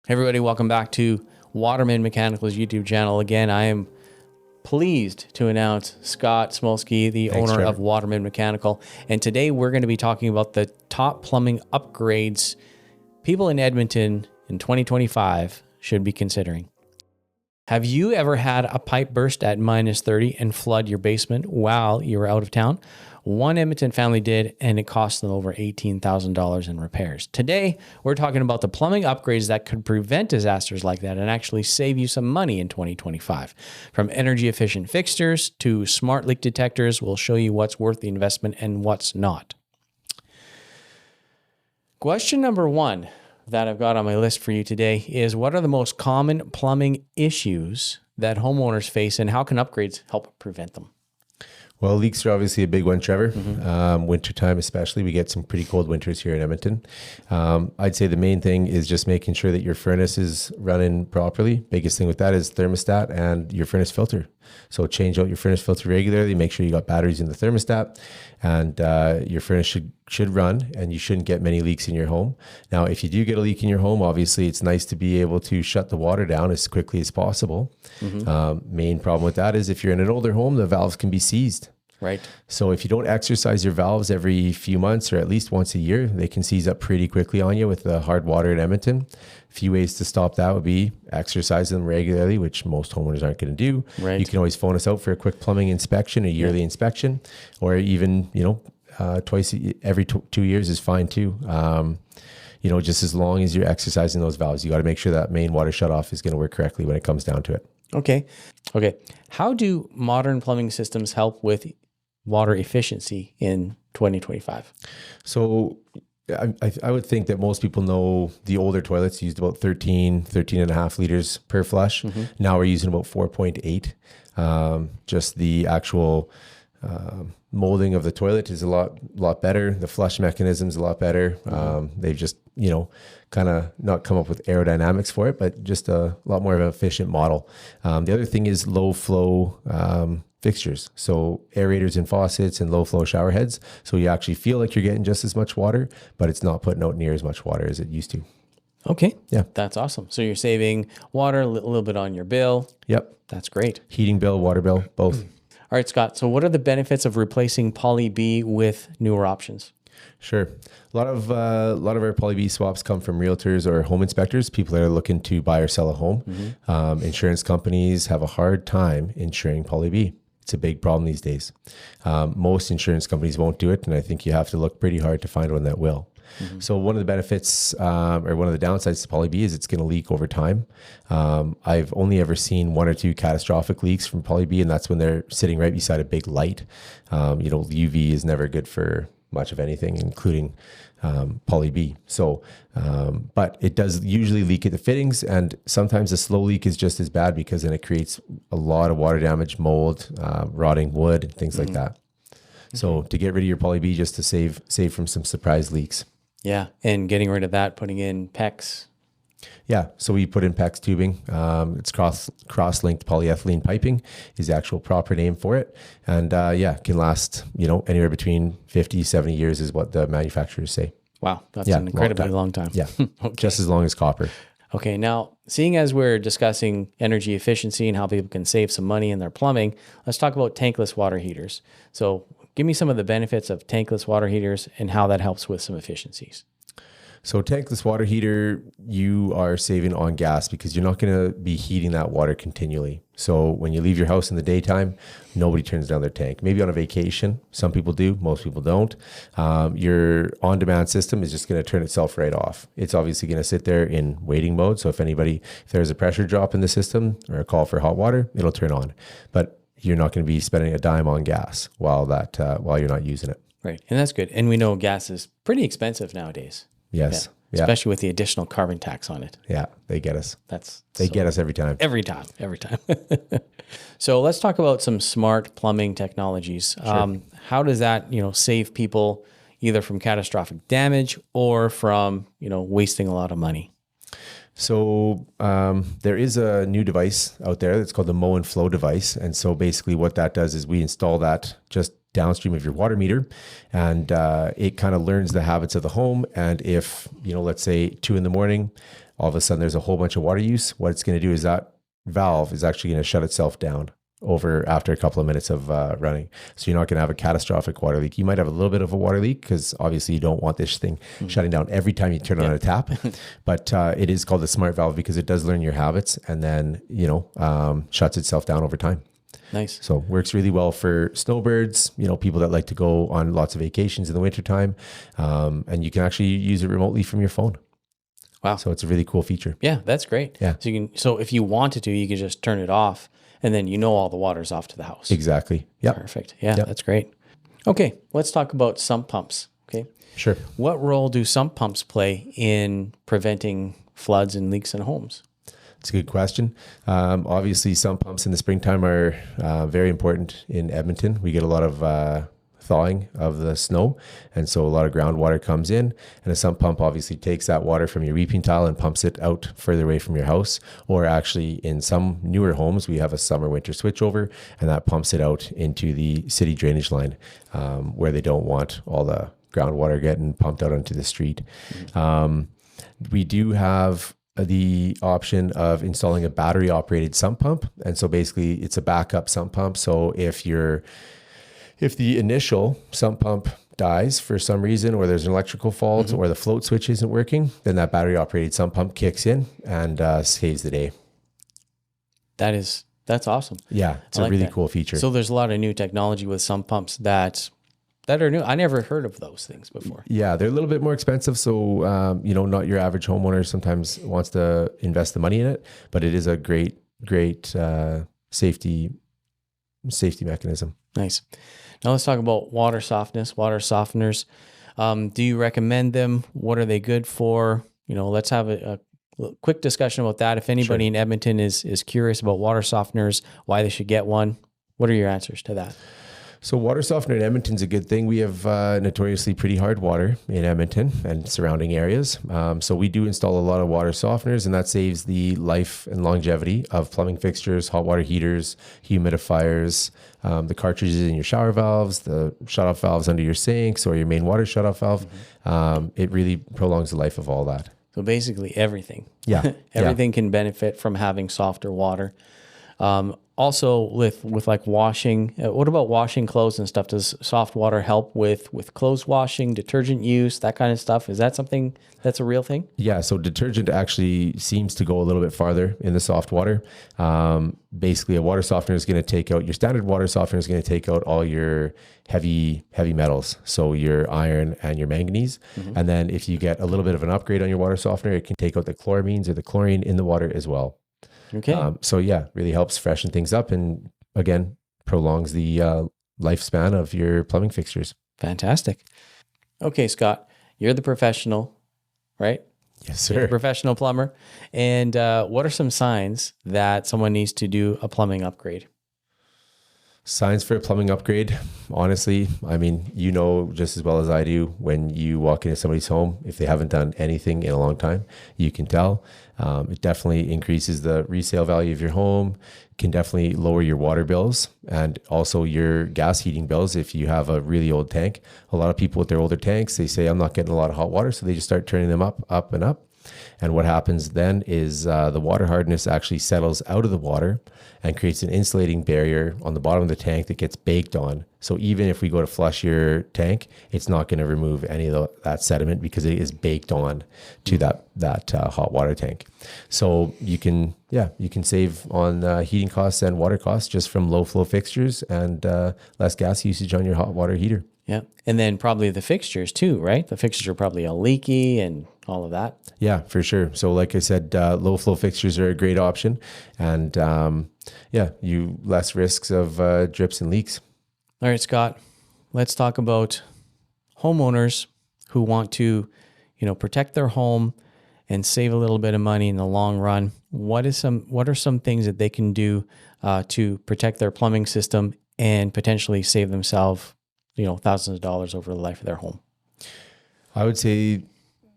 Hey everybody, welcome back to Watermen Mechanical's YouTube channel. Again, I am pleased to announce Scott Smolsky, the owner of Watermen Mechanical. And today we're going to be talking about the top plumbing upgrades people in Edmonton in 2025 should be considering. Have you ever had a pipe burst at -30 and flood your basement while you were out of town? One Edmonton family did, and it cost them over $18,000 in repairs. Today, we're talking about the plumbing upgrades that could prevent disasters like that and actually save you some money in 2025. From energy efficient fixtures to smart leak detectors, we'll show you what's worth the investment and what's not. Question number one that I've got on my list for you today is, what are the most common plumbing issues that homeowners face and how can upgrades help prevent them? Well, leaks are obviously a big one, Trevor. Wintertime especially, we get some pretty cold winters here in Edmonton. I'd say the main thing is just making sure that your furnace is running properly. Biggest thing with that is thermostat and your furnace filter. So change out your furnace filter regularly, make sure you got batteries in the thermostat, and your furnace should run, and you shouldn't get many leaks in your home. Now, if you do get a leak in your home, obviously it's nice to be able to shut the water down as quickly as possible. Main problem with that is if you're in an older home, the valves can be seized. Right. So if you don't exercise your valves every few months or at least once a year, they can seize up pretty quickly on you with the hard water in Edmonton. A few ways to stop that would be exercise them regularly, which most homeowners aren't going to do. Right. You can always phone us out for a quick plumbing inspection, a yearly inspection, or even, twice every 2 years is fine too. Just as long as you're exercising those valves, you got to make sure that main water shutoff is going to work correctly when it comes down to it. Okay. How do modern plumbing systems help with water efficiency in 2025? So I would think that most people know the older toilets used about 13 and a half liters per flush. Now we're using about 4.8. Just the actual molding of the toilet is a lot better. The flush mechanism is a lot better. They've just, kind of not come up with aerodynamics for it, but just a lot more of an efficient model. The other thing is low flow fixtures. So aerators and faucets and low flow shower heads. So you actually feel like you're getting just as much water, but it's not putting out near as much water as it used to. Okay. Yeah. That's awesome. So you're saving water, a little bit on your bill. Yep. That's great. Heating bill, water bill, both. All right, Scott. So what are the benefits of replacing Poly B with newer options? Sure. A lot of our Poly B swaps come from realtors or home inspectors, people that are looking to buy or sell a home. Insurance companies have a hard time insuring Poly B. It's a big problem these days. Most insurance companies won't do it, and I think you have to look pretty hard to find one that will. So one of the benefits or one of the downsides to Poly B is it's going to leak over time. I've only ever seen 1 or 2 catastrophic leaks from Poly B, and that's when they're sitting right beside a big light. UV is never good for much of anything, including Poly B. So, but it does usually leak at the fittings, and sometimes a slow leak is just as bad because then it creates a lot of water damage, mold, rotting wood, and things like that. So to get rid of your Poly B, just to save from some surprise leaks. Yeah, and getting rid of that, putting in PEX. Yeah, so we put in PEX tubing. It's cross-linked polyethylene piping is the actual proper name for it. And can last, anywhere between 50, 70 years is what the manufacturers say. Wow, that's an incredibly long time. Yeah, okay. Just as long as copper. Okay, now, seeing as we're discussing energy efficiency and how people can save some money in their plumbing, let's talk about tankless water heaters. So give me some of the benefits of tankless water heaters and how that helps with some efficiencies. So tankless water heater, you are saving on gas because you're not going to be heating that water continually. So when you leave your house in the daytime, nobody turns down their tank. Maybe on a vacation, some people do, most people don't. Your on-demand system is just going to turn itself right off. It's obviously going to sit there in waiting mode. So if there's a pressure drop in the system or a call for hot water, it'll turn on. But you're not going to be spending a dime on gas while you're not using it. Right, and that's good. And we know gas is pretty expensive nowadays. Yes. Yeah. Especially with the additional carbon tax on it. Yeah, they get us. They get us every time. Every time. So let's talk about some smart plumbing technologies. Sure. How does that, save people either from catastrophic damage or from, wasting a lot of money? So there is a new device out there that's called the Mow and Flow device. And so basically what that does is we install that just downstream of your water meter, and it kind of learns the habits of the home. And if, let's say 2 a.m, all of a sudden there's a whole bunch of water use, what it's going to do is that valve is actually going to shut itself down over after a couple of minutes of running. So you're not going to have a catastrophic water leak. You might have a little bit of a water leak because obviously you don't want this thing shutting down every time you turn on a tap. But it is called a smart valve because it does learn your habits and then, shuts itself down over time. Nice. So works really well for snowbirds, people that like to go on lots of vacations in the wintertime. And you can actually use it remotely from your phone. Wow. So it's a really cool feature. Yeah, that's great. Yeah. So if you wanted to, you could just turn it off and then all the water's off to the house. Exactly. Yeah. Perfect. Yeah, that's great. Okay, let's talk about sump pumps. Okay. Sure. What role do sump pumps play in preventing floods and leaks in homes? It's a good question. Obviously, sump pumps in the springtime are very important in Edmonton. We get a lot of thawing of the snow, and so a lot of groundwater comes in, and a sump pump obviously takes that water from your reaping tile and pumps it out further away from your house. Or actually, in some newer homes, we have a summer-winter switchover, and that pumps it out into the city drainage line where they don't want all the groundwater getting pumped out onto the street. We do have the option of installing a battery operated sump pump. And so basically it's a backup sump pump. So if the initial sump pump dies for some reason, or there's an electrical fault or the float switch isn't working, then that battery operated sump pump kicks in and saves the day. That's awesome. Yeah. It's a really cool feature. So there's a lot of new technology with sump pumps that are new. I never heard of those things before. Yeah, they're a little bit more expensive. So, not your average homeowner sometimes wants to invest the money in it, but it is a great safety mechanism. Nice. Now let's talk about water softness, water softeners. Do you recommend them? What are they good for? Let's have a quick discussion about that. If anybody in Edmonton is curious about water softeners, why they should get one, what are your answers to that? So water softener in Edmonton's a good thing. We have notoriously pretty hard water in Edmonton and surrounding areas. So we do install a lot of water softeners, and that saves the life and longevity of plumbing fixtures, hot water heaters, humidifiers, the cartridges in your shower valves, the shutoff valves under your sinks or your main water shutoff valve. It really prolongs the life of all that. So basically everything. Yeah. Everything can benefit from having softer water. Also with like washing, what about washing clothes and stuff? Does soft water help with clothes washing, detergent use, that kind of stuff? Is that something that's a real thing? Yeah. So detergent actually seems to go a little bit farther in the soft water. Basically a water softener is going to take out, your standard water softener is going to take out all your heavy metals. So your iron and your manganese. And then if you get a little bit of an upgrade on your water softener, it can take out the chloramines or the chlorine in the water as well. Okay. So yeah, really helps freshen things up and again, prolongs the lifespan of your plumbing fixtures. Fantastic. Okay, Scott, you're the professional, right? Yes, sir. You're the professional plumber. And what are some signs that someone needs to do a plumbing upgrade? Signs for a plumbing upgrade. Honestly, I mean, just as well as I do, when you walk into somebody's home, if they haven't done anything in a long time, you can tell. It definitely increases the resale value of your home, can definitely lower your water bills and also your gas heating bills if you have a really old tank. A lot of people with their older tanks, they say, I'm not getting a lot of hot water, so they just start turning them up and up. And what happens then is the water hardness actually settles out of the water and creates an insulating barrier on the bottom of the tank that gets baked on. So even if we go to flush your tank, it's not going to remove any of that sediment because it is baked on to that hot water tank. So you can save on heating costs and water costs just from low flow fixtures and less gas usage on your hot water heater. Yeah. And then probably the fixtures too, right? The fixtures are probably all leaky and all of that. Yeah, for sure. So like I said, low flow fixtures are a great option. And you less risks of drips and leaks. All right, Scott, let's talk about homeowners who want to, protect their home and save a little bit of money in the long run. What are some things that they can do to protect their plumbing system and potentially save themselves, thousands of dollars over the life of their home? I would say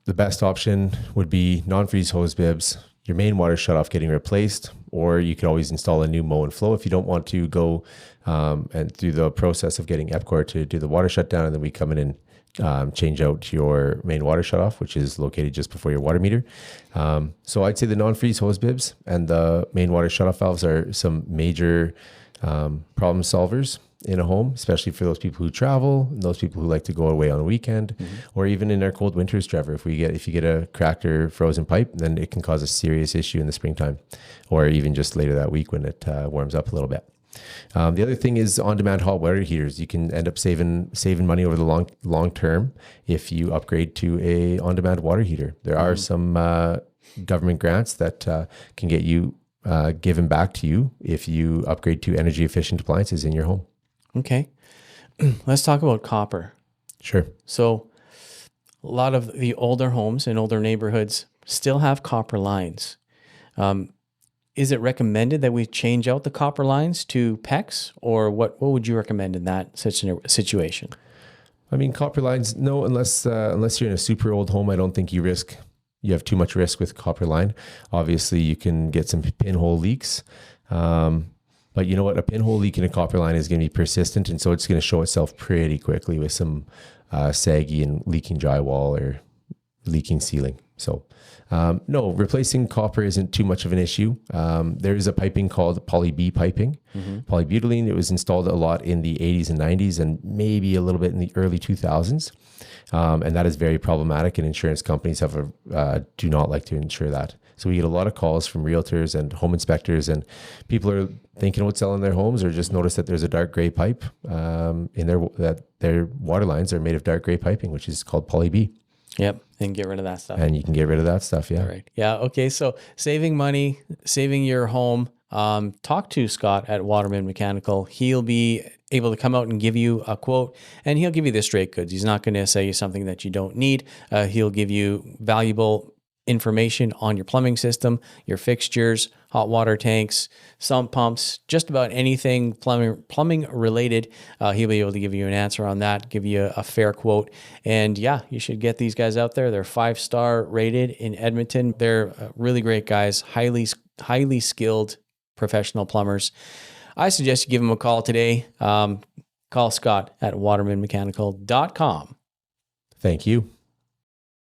the best option would be non-freeze hose bibs, your main water shutoff getting replaced, or you could always install a new mow and flow if you don't want to go and through the process of getting EPCOR to do the water shutdown, and then we come in and change out your main water shutoff, which is located just before your water meter. So I'd say the non-freeze hose bibs and the main water shutoff valves are some major problem solvers in a home, especially for those people who travel and those people who like to go away on a weekend, or even in our cold winters, Trevor. If you get a cracked or frozen pipe, then it can cause a serious issue in the springtime, or even just later that week when it warms up a little bit. The other thing is on-demand hot water heaters. You can end up saving money over the long term if you upgrade to a on-demand water heater. There are some government grants that can get you given back to you if you upgrade to energy efficient appliances in your home. Okay. Let's talk about copper. Sure. So a lot of the older homes in older neighborhoods still have copper lines. Is it recommended that we change out the copper lines to PEX, or what would you recommend in that such a situation? I mean, copper lines, no, unless you're in a super old home, I don't think you have too much risk with copper line. Obviously, you can get some pinhole leaks. But you know what? A pinhole leak in a copper line is going to be persistent, and so it's going to show itself pretty quickly with some saggy and leaking drywall or leaking ceiling. So no, replacing copper isn't too much of an issue. There is a piping called poly-B piping, polybutylene. It was installed a lot in the 80s and 90s and maybe a little bit in the early 2000s. And that is very problematic, and insurance companies do not like to insure that. So we get a lot of calls from realtors and home inspectors, and people are thinking about selling their homes, or just notice that there's a dark gray pipe that their water lines are made of dark gray piping, which is called poly-B. Yep, and get rid of that stuff. And you can get rid of that stuff, yeah. All right. Yeah, okay. So saving money, saving your home. Talk to Scott at Watermen Mechanical. He'll be able to come out and give you a quote, and he'll give you the straight goods. He's not going to sell you something that you don't need. He'll give you valuable information on your plumbing system, your fixtures, hot water tanks, sump pumps, just about anything plumbing related. He'll be able to give you an answer on that, give you a fair quote. And yeah, you should get these guys out there. They're 5-star rated in Edmonton. They're really great guys, highly skilled professional plumbers. I suggest you give them a call today. Call Scott at watermenmechanical.com. Thank you.